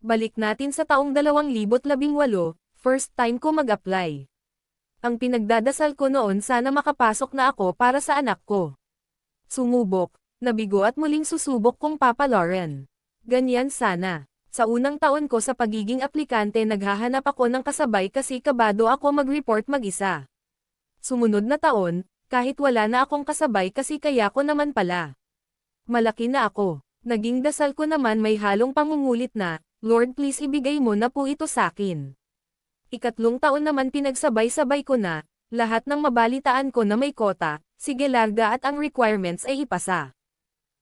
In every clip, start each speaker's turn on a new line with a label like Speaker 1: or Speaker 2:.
Speaker 1: Balik natin sa taong 2018, first time ko mag-apply. Ang pinagdadasal ko noon sana makapasok na ako para sa anak ko. Sumubok, nabigo at muling susubok kong Papa Lauren. Ganyan sana. Sa unang taon ko sa pagiging aplikante naghahanap ako ng kasabay kasi kabado ako mag-report mag-isa. Sumunod na taon, kahit wala na akong kasabay kasi kaya ko naman pala. Malaki na ako. Naging dasal ko naman may halong pangungulit na, Lord please ibigay mo na po ito sakin. Ikatlong taon naman pinagsabay-sabay ko na, lahat ng mabalitaan ko na may kota, sige larga at ang requirements ay ipasa.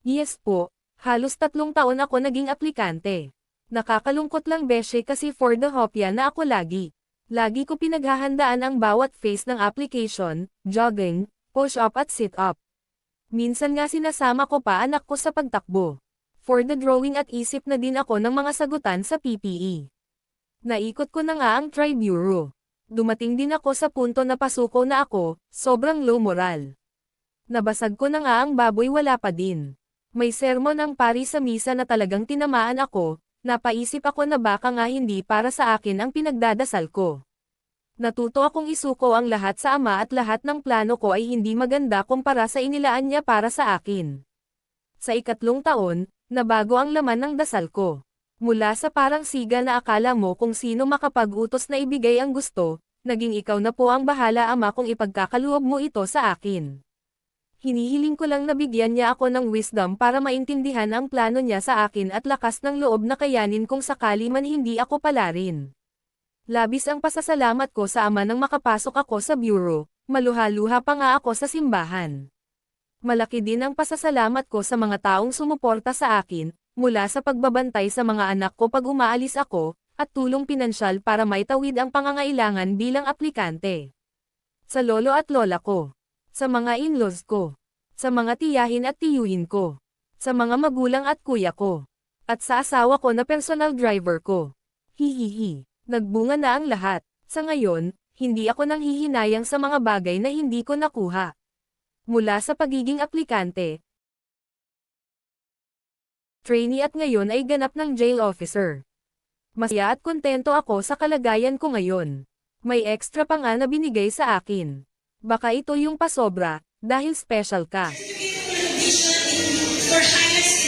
Speaker 1: Yes po, halos 3 taon ako naging aplikante. Nakakalungkot lang beshe kasi for the hopya na ako lagi. Lagi ko pinaghahandaan ang bawat phase ng application, jogging, push-up at sit-up. Minsan nga sinasama ko pa anak ko sa pagtakbo. For the drawing at isip na din ako ng mga sagutan sa PPE. Naikot ko na nga ang Tri-Bureau. Dumating din ako sa punto na pasuko na ako, sobrang low moral. Nabasag ko na nga ang baboy wala pa din. May sermon ang pari sa misa na talagang tinamaan ako, napaisip ako na baka nga hindi para sa akin ang pinagdadasal ko. Natuto akong isuko ang lahat sa Ama at lahat ng plano ko ay hindi maganda kumpara sa inilaan niya para sa akin. Sa ikatlong taon, nabago ang laman ng dasal ko. Mula sa parang siga na akala mo kung sino makapag-utos na ibigay ang gusto, naging ikaw na po ang bahala Ama kung ipagkakaloob mo ito sa akin. Hinihiling ko lang na bigyan niya ako ng wisdom para maintindihan ang plano niya sa akin at lakas ng loob na kayanin kung sakali man hindi ako palarin. Labis ang pasasalamat ko sa Ama nang makapasok ako sa bureau, maluha-luha pa nga ako sa simbahan. Malaki din ang pasasalamat ko sa mga taong sumuporta sa akin, mula sa pagbabantay sa mga anak ko pag umaalis ako, at tulong pinansyal para maitawid ang pangangailangan bilang aplikante. Sa lolo at lola ko. Sa mga in-laws ko, sa mga tiyahin at tiyuhin ko, sa mga magulang at kuya ko, at sa asawa ko na personal driver ko. Hihihi, nagbunga na ang lahat. Sa ngayon, hindi ako nang hihinayang sa mga bagay na hindi ko nakuha. Mula sa pagiging aplikante, trainee at ngayon ay ganap ng jail officer. Masaya at kontento ako sa kalagayan ko ngayon. May extra pa nga na binigay sa akin. Baka ito yung pasobra, dahil special ka.
Speaker 2: For highest